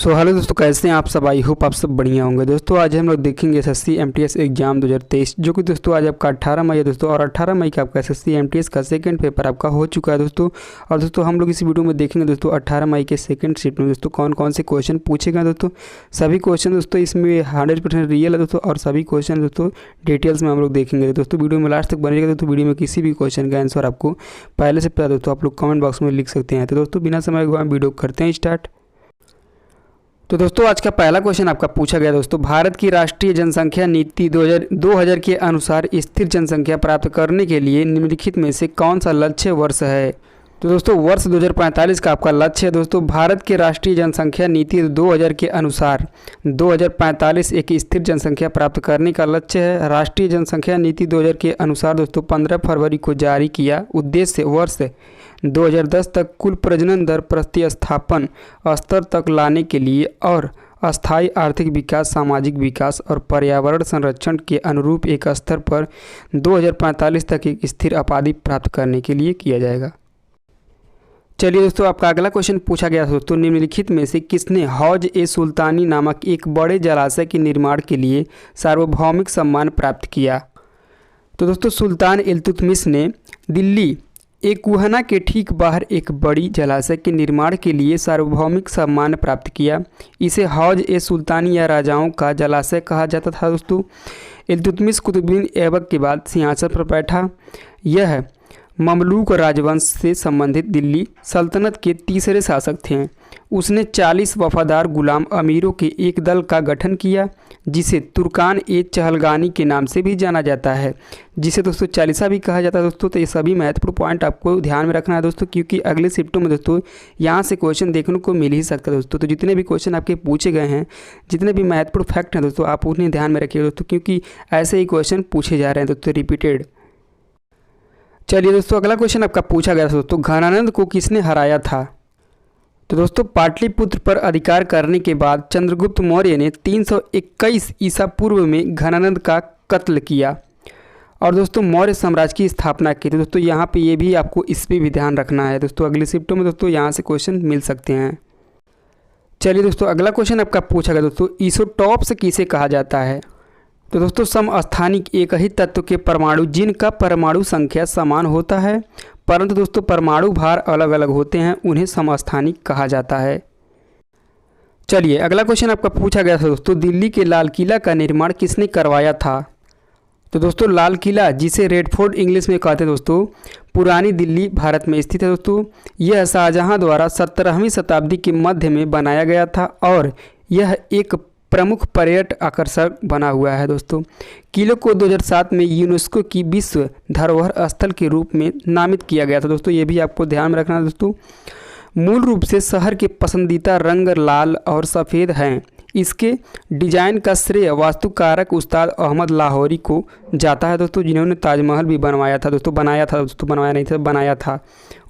So hello दोस्तों, कैसे हैं आप सब। आई होप आप सब बढ़िया होंगे। दोस्तों आज हम लोग देखेंगे एसएससी एमटीएस एग्जाम 2023, जो कि दोस्तों आज आपका 18 मई है दोस्तों। और 18 मई का आपका एसएससी एमटीएस का सेकंड पेपर आपका हो चुका है दोस्तों। और दोस्तों हम लोग इस वीडियो में देखेंगे दोस्तों 18 मई के सेकंड शिफ्ट में दोस्तों कौन कौन से क्वेश्चन पूछे गए दोस्तों। सभी क्वेश्चन दोस्तों इसमें 100% रियल है दोस्तों, और सभी क्वेश्चन दोस्तों डिटेल्स में हम लोग देखेंगे दोस्तों। वीडियो में लास्ट तक बनेगा दोस्तों। वीडियो में किसी भी क्वेश्चन का आंसर आपको पहले से पता दोस्तों आप लोग कमेंट बॉक्स में लिख सकते हैं। तो दोस्तों बिना समय गवाए वीडियो करते हैं स्टार्ट। तो दोस्तों आज का पहला क्वेश्चन आपका पूछा गया दोस्तों, भारत की राष्ट्रीय जनसंख्या नीति 2000 के अनुसार स्थिर जनसंख्या प्राप्त करने के लिए निम्नलिखित में से कौन सा लक्ष्य वर्ष है। तो दोस्तों वर्ष 2045 का आपका लक्ष्य है दोस्तों। भारत के राष्ट्रीय जनसंख्या नीति 2000 के अनुसार 2045 एक स्थिर जनसंख्या प्राप्त करने का लक्ष्य है। राष्ट्रीय जनसंख्या नीति 2000 के अनुसार दोस्तों 15 फरवरी को जारी किया। उद्देश्य वर्ष 2010 तक कुल प्रजनन दर प्रतिस्थापन स्तर तक लाने के लिए और अस्थायी आर्थिक विकास, सामाजिक विकास और पर्यावरण संरक्षण के अनुरूप एक स्तर पर 2045 तक एक स्थिर आबादी प्राप्त करने के लिए किया जाएगा। चलिए दोस्तों आपका अगला क्वेश्चन पूछा गया दोस्तों, निम्नलिखित में से किसने हौज ए सुल्तानी नामक एक बड़े जलाशय के निर्माण के लिए सार्वभौमिक सम्मान प्राप्त किया। तो दोस्तों सुल्तान इल्तुतमिश ने दिल्ली एकूहना के ठीक बाहर एक बड़ी जलाशय के निर्माण के लिए सार्वभौमिक सम्मान प्राप्त किया। इसे हौज ए सुल्तानी या राजाओं का जलाशय कहा जाता था दोस्तों। इल्तुतमिश कुतुबुद्दीन ऐबक के बाद सिंहासन पर बैठा। यह ममलूक राजवंश से संबंधित दिल्ली सल्तनत के तीसरे शासक थे। उसने 40 वफादार गुलाम अमीरों के एक दल का गठन किया, जिसे तुर्कान ए चहलगानी के नाम से भी जाना जाता है, जिसे दोस्तों चालीसा भी कहा जाता है दोस्तों। तो ये सभी महत्वपूर्ण पॉइंट आपको ध्यान में रखना है दोस्तों, क्योंकि अगले शिफ्टों में दोस्तों यहाँ से क्वेश्चन देखने को मिल ही सकता है दोस्तों। तो जितने भी क्वेश्चन आपके पूछे गए हैं, जितने भी महत्वपूर्ण फैक्ट हैं दोस्तों, आप उन्हें ध्यान में रखिए दोस्तों, क्योंकि ऐसे ही क्वेश्चन पूछे जा रहे हैं दोस्तों रिपीटेड। चलिए दोस्तों अगला क्वेश्चन आपका पूछा गया दोस्तों, घनानंद को किसने हराया था। तो दोस्तों पाटलिपुत्र पर अधिकार करने के बाद चंद्रगुप्त मौर्य ने 321 ईसा पूर्व में घनानंद का कत्ल किया और दोस्तों मौर्य साम्राज्य की स्थापना की। तो दोस्तों यहाँ पे ये भी आपको इस पर भी ध्यान रखना है दोस्तों। अगले शिफ्टों में दोस्तों यहाँ से क्वेश्चन मिल सकते हैं। चलिए दोस्तों अगला क्वेश्चन आपका पूछा गया दोस्तों, ईसोटॉप्स किसे कहा जाता है। तो दोस्तों समस्थानिक एक ही तत्व के परमाणु जिनका परमाणु संख्या समान होता है परंतु दोस्तों परमाणु भार अलग अलग होते हैं, उन्हें समस्थानिक कहा जाता है। चलिए अगला क्वेश्चन आपका पूछा गया था दोस्तों, दिल्ली के लाल किला का निर्माण किसने करवाया था। तो दोस्तों लाल किला, जिसे रेड फोर्ट इंग्लिश में कहते हैं दोस्तों, पुरानी दिल्ली भारत में स्थित है दोस्तों। यह शाहजहां द्वारा 17वीं शताब्दी के मध्य में बनाया गया था और यह एक प्रमुख पर्यटक आकर्षण बना हुआ है दोस्तों। किले को 2007 में यूनेस्को की विश्व धरोहर स्थल के रूप में नामित किया गया था दोस्तों। ये भी आपको ध्यान में रखना है दोस्तों। मूल रूप से शहर के पसंदीदा रंग लाल और सफ़ेद हैं। इसके डिजाइन का श्रेय वास्तुकारक उस्ताद अहमद लाहौरी को जाता है दोस्तों, जिन्होंने ताजमहल भी बनवाया था दोस्तों। बनाया नहीं था, बनाया था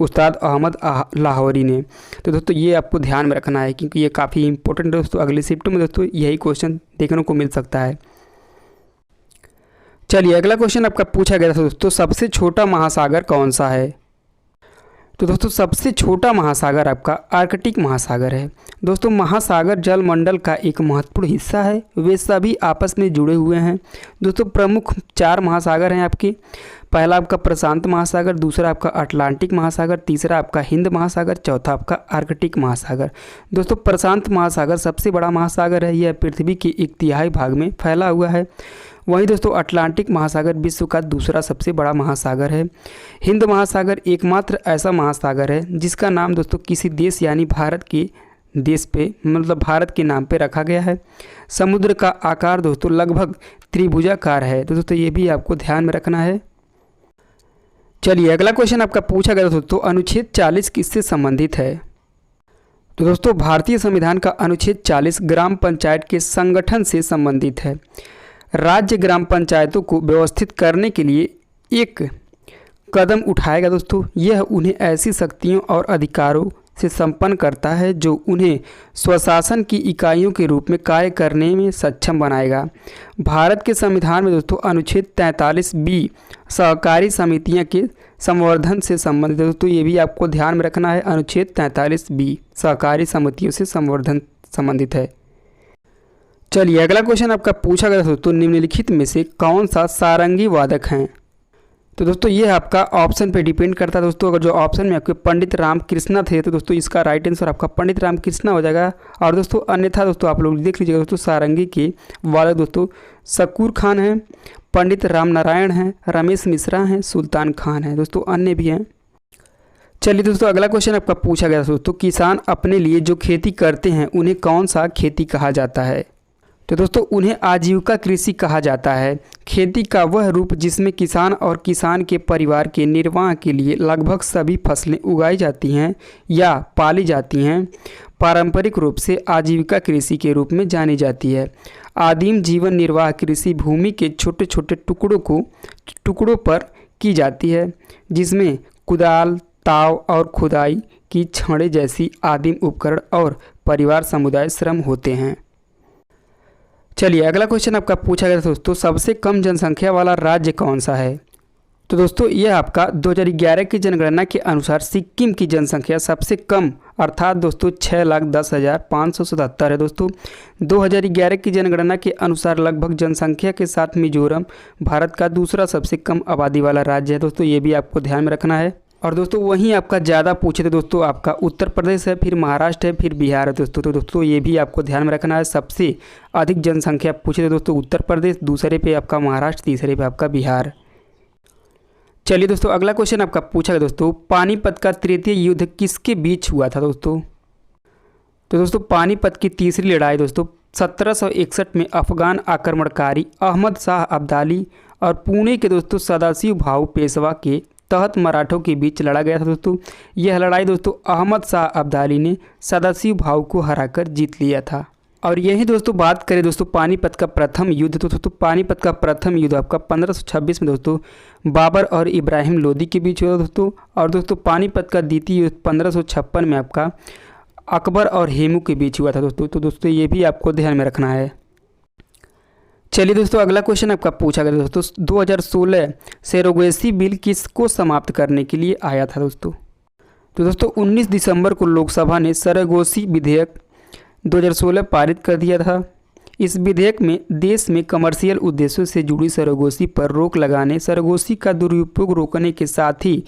उस्ताद अहमद लाहौरी ने। तो दोस्तों ये आपको ध्यान में रखना है, क्योंकि ये काफ़ी इंपॉर्टेंट है दोस्तों। अगले शिफ्ट में दोस्तों यही क्वेश्चन देखने को मिल सकता है। चलिए अगला क्वेश्चन आपका पूछा गया था दोस्तों, सबसे छोटा महासागर कौन सा है। तो दोस्तों सबसे छोटा महासागर आपका आर्कटिक महासागर है दोस्तों। महासागर जलमंडल का एक महत्वपूर्ण हिस्सा है। वे सभी आपस में जुड़े हुए हैं दोस्तों। प्रमुख 4 महासागर हैं आपके। पहला आपका प्रशांत महासागर, दूसरा आपका अटलांटिक महासागर, तीसरा आपका हिंद महासागर, चौथा आपका आर्कटिक महासागर। दोस्तों प्रशांत महासागर सबसे बड़ा महासागर है। यह पृथ्वी के 1/3 भाग में फैला हुआ है। वहीं दोस्तों अटलांटिक महासागर विश्व का दूसरा सबसे बड़ा महासागर है। हिंद महासागर एकमात्र ऐसा महासागर है जिसका नाम दोस्तों किसी देश यानी भारत के देश पे मतलब भारत के नाम पे रखा गया है। समुद्र का आकार दोस्तों लगभग त्रिभुजाकार है। तो दोस्तों ये भी आपको ध्यान में रखना है। चलिए अगला क्वेश्चन आपका पूछा गया दोस्तों, अनुच्छेद 40 किससे संबंधित है। तो दोस्तों भारतीय संविधान का अनुच्छेद 40 ग्राम पंचायत के संगठन से संबंधित है। राज्य ग्राम पंचायतों को व्यवस्थित करने के लिए एक कदम उठाएगा दोस्तों। यह उन्हें ऐसी शक्तियों और अधिकारों से संपन्न करता है जो उन्हें स्वशासन की इकाइयों के रूप में कार्य करने में सक्षम बनाएगा। भारत के संविधान में दोस्तों अनुच्छेद 43B सहकारी समितियां के संवर्धन से संबंधित दोस्तों ये भी आपको ध्यान में रखना है। अनुच्छेद 43B सहकारी समितियों से संवर्धन संबंधित है। चलिए अगला क्वेश्चन आपका पूछा गया दोस्तों, निम्नलिखित में से कौन सा सारंगी वादक हैं? तो दोस्तों ये आपका ऑप्शन पे डिपेंड करता है दोस्तों। अगर जो ऑप्शन में आपके पंडित राम कृष्णा थे तो दोस्तों इसका राइट आंसर आपका पंडित राम कृष्णा हो जाएगा। और दोस्तों अन्यथा दोस्तों आप लोग देख लीजिएगा दोस्तों, सारंगी के वादक दोस्तों शकूर खान हैं, पंडित राम नारायण हैं, रमेश मिश्रा हैं, सुल्तान खान हैं, दोस्तों अन्य भी हैं। चलिए दोस्तों अगला क्वेश्चन आपका पूछा गया दोस्तों, किसान अपने लिए जो खेती करते हैं उन्हें कौन सा खेती कहा जाता है? तो दोस्तों उन्हें आजीविका कृषि कहा जाता है। खेती का वह रूप जिसमें किसान और किसान के परिवार के निर्वाह के लिए लगभग सभी फसलें उगाई जाती हैं या पाली जाती हैं, पारंपरिक रूप से आजीविका कृषि के रूप में जानी जाती है। आदिम जीवन निर्वाह कृषि भूमि के छोटे छोटे टुकड़ों पर की जाती है, जिसमें कुदाल, ताव और खुदाई की छड़ें जैसी आदिम उपकरण और परिवार समुदाय श्रम होते हैं। चलिए अगला क्वेश्चन आपका पूछा गया दोस्तों, सबसे कम जनसंख्या वाला राज्य कौन सा है? तो दोस्तों यह आपका 2011 की जनगणना के अनुसार सिक्किम की जनसंख्या सबसे कम अर्थात दोस्तों 6,10,577 है। दोस्तों 2011 की जनगणना के अनुसार लगभग जनसंख्या के साथ मिजोरम भारत का दूसरा सबसे कम आबादी वाला राज्य है। दोस्तों ये भी आपको ध्यान में रखना है। और दोस्तों वहीं आपका ज़्यादा पूछे थे दोस्तों, आपका उत्तर प्रदेश है, फिर महाराष्ट्र है, फिर बिहार है दोस्तों। तो दोस्तों ये भी आपको ध्यान में रखना है। सबसे अधिक जनसंख्या पूछे थे दोस्तों उत्तर प्रदेश, दूसरे पे आपका महाराष्ट्र, तीसरे पे आपका बिहार। चलिए दोस्तों अगला क्वेश्चन आपका पूछा गया दोस्तों, पानीपत का तृतीय युद्ध किसके बीच हुआ था दोस्तों? तो दोस्तों पानीपत की तीसरी लड़ाई दोस्तों 1761 में अफगान आक्रमणकारी अहमद शाह अब्दाली और पुणे के दोस्तों सदाशिव भाऊ पेशवा के तहत मराठों के बीच लड़ा गया था दोस्तों। यह लड़ाई दोस्तों अहमद शाह अब्दाली ने सदाशिव भाऊ को हराकर जीत लिया था। और यही दोस्तों बात करें दोस्तों पानीपत का प्रथम युद्ध, तो दोस्तों पानीपत का प्रथम युद्ध आपका 1526 में दोस्तों बाबर और इब्राहिम लोदी के बीच हुआ दोस्तों। और दोस्तों पानीपत का द्वितीय युद्ध 1556 में आपका अकबर और हेमू के बीच हुआ था दोस्तों। तो दोस्तों ये भी आपको ध्यान में रखना है। चलिए दोस्तों अगला क्वेश्चन आपका पूछा गया दोस्तों, 2016 सरोगेसी बिल किसको समाप्त करने के लिए आया था दोस्तों? तो दोस्तों 19 दिसंबर को लोकसभा ने सरोगेसी विधेयक 2016 पारित कर दिया था। इस विधेयक में देश में कमर्शियल उद्देश्यों से जुड़ी सरोगेसी पर रोक लगाने, सरोगेसी का दुरुपयोग रोकने के साथ ही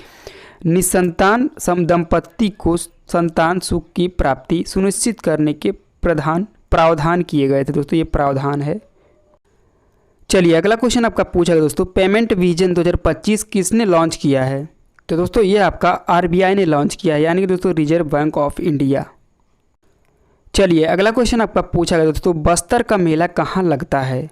निसंतान दंपत्ति को संतान सुख की प्राप्ति सुनिश्चित करने के प्रावधान किए गए थे दोस्तों। ये प्रावधान है। चलिए अगला क्वेश्चन आपका पूछा गया दोस्तों, पेमेंट विजन 2025 किसने लॉन्च किया है? तो दोस्तों ये आपका आरबीआई ने लॉन्च किया है, यानी कि दोस्तों रिजर्व बैंक ऑफ इंडिया। चलिए अगला क्वेश्चन आपका पूछा गया दोस्तों, बस्तर का मेला कहाँ लगता है?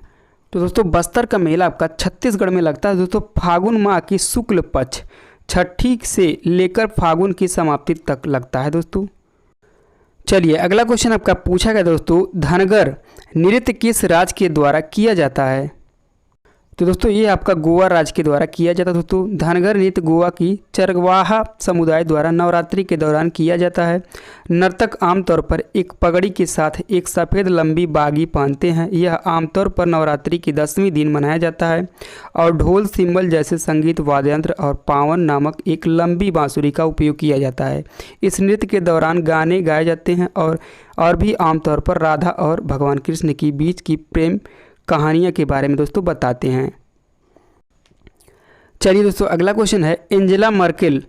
तो दोस्तों बस्तर का मेला आपका छत्तीसगढ़ में लगता है दोस्तों, फागुन माह की शुक्ल पक्ष छठी से लेकर फागुन की समाप्ति तक लगता है दोस्तों। चलिए अगला क्वेश्चन आपका पूछा गया दोस्तों, धनगर नृत्य किस राज्य के द्वारा किया जाता है? तो दोस्तों ये आपका गोवा राज्य के द्वारा किया जाता है दोस्तों। धनगर नृत्य गोवा की चरवाहा समुदाय द्वारा नवरात्रि के दौरान किया जाता है। नर्तक आमतौर पर एक पगड़ी के साथ एक सफ़ेद लंबी बागी पहनते हैं। यह आमतौर पर नवरात्रि के 10वें दिन मनाया जाता है और ढोल, सिंबल जैसे संगीत वाद्ययंत्र और पावन नामक एक लंबी बांसुरी का उपयोग किया जाता है। इस नृत्य के दौरान गाने गाए जाते हैं और भी आमतौर पर राधा और भगवान कृष्ण के बीच की प्रेम कहानियाँ के बारे में दोस्तों बताते हैं। चलिए दोस्तों अगला क्वेश्चन है, एंजेला मर्केल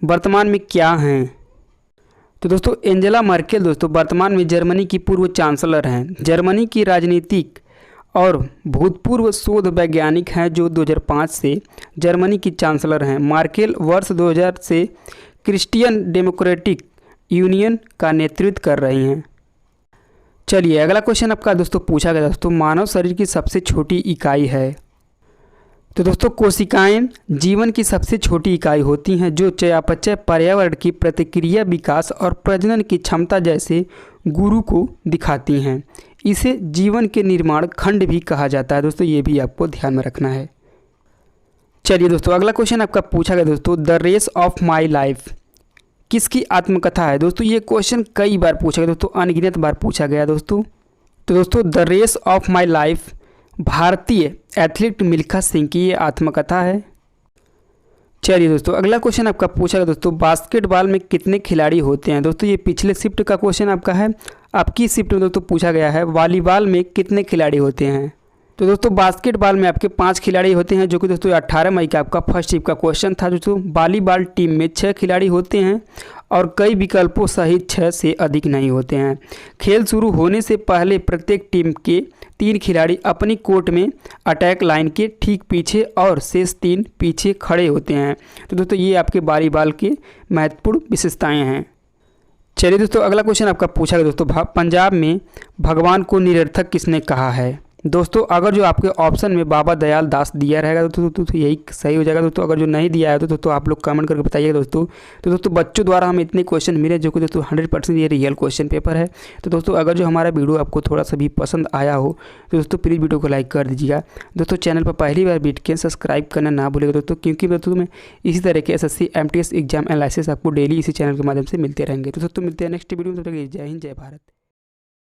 वर्तमान में क्या हैं? तो दोस्तों एंजेला मर्केल दोस्तों वर्तमान में जर्मनी की पूर्व चांसलर हैं। जर्मनी की राजनीतिक और भूतपूर्व शोध वैज्ञानिक हैं जो 2005 से जर्मनी की चांसलर हैं। मर्केल वर्ष 2000 से क्रिश्चियन डेमोक्रेटिक यूनियन का नेतृत्व कर रही हैं। चलिए अगला क्वेश्चन आपका दोस्तों पूछा गया दोस्तों, मानव शरीर की सबसे छोटी इकाई है? तो दोस्तों कोशिकाएं जीवन की सबसे छोटी इकाई होती हैं जो चयापचय, पर्यावरण की प्रतिक्रिया, विकास और प्रजनन की क्षमता जैसे गुरु को दिखाती हैं। इसे जीवन के निर्माण खंड भी कहा जाता है दोस्तों, ये भी आपको ध्यान में रखना है। चलिए दोस्तों अगला क्वेश्चन आपका पूछा गया दोस्तों, the race of my life किसकी आत्मकथा है? दोस्तों ये क्वेश्चन कई बार पूछा गया दोस्तों, अनगिनत बार पूछा गया दोस्तों। तो दोस्तों the race of my life भारतीय एथलीट मिल्खा सिंह की ये आत्मकथा है। चलिए दोस्तों अगला क्वेश्चन आपका पूछा गया दोस्तों, बास्केटबॉल में कितने खिलाड़ी होते हैं? दोस्तों ये पिछले शिफ्ट का क्वेश्चन आपका है। आपकी शिफ्ट में दोस्तों पूछा गया है वॉलीबॉल में कितने खिलाड़ी होते हैं। तो दोस्तों बास्केटबॉल में आपके 5 खिलाड़ी होते हैं, जो कि दोस्तों 18 मई का आपका फर्स्ट शिफ्ट का क्वेश्चन था। दोस्तों वॉलीबॉल टीम में 6 खिलाड़ी होते हैं और कई विकल्पों सहित 6 से अधिक नहीं होते हैं। खेल शुरू होने से पहले प्रत्येक टीम के 3 खिलाड़ी अपनी कोर्ट में अटैक लाइन के ठीक पीछे और शेष 3 पीछे खड़े होते हैं। तो दोस्तों ये आपके वॉलीबॉल के महत्वपूर्ण विशेषताएँ हैं। चलिए दोस्तों अगला क्वेश्चन आपका पूछा गया दोस्तों, पंजाब में भगवान को निरर्थक किसने कहा है। दोस्तों अगर जो आपके ऑप्शन में बाबा दयाल दास दिया रहेगा तो यही सही हो जाएगा। दोस्तों अगर जो नहीं दिया है तो दोस्तों आप लोग कमेंट करके बताइएगा दोस्तों। तो दोस्तों बच्चों द्वारा हमें इतने क्वेश्चन मिले जो कि दोस्तों 100% ये रियल क्वेश्चन पेपर है। तो दोस्तों अगर जो हमारा वीडियो आपको थोड़ा सा भी पसंद आया हो तो दोस्तों प्लीज़ वीडियो को लाइक कर दीजिएगा। दोस्तों चैनल पर पहली बार बैठ के सब्सक्राइब करना ना भूलेगा दोस्तों, क्योंकि दोस्तों में इसी तरह के SSC MTS एग्जाम एनालिसिस आपको डेली इसी चैनल के माध्यम से मिलते रहेंगे। तो दोस्तों मिलते हैं नेक्स्ट वीडियो में। तब तक जय हिंद जय भारत।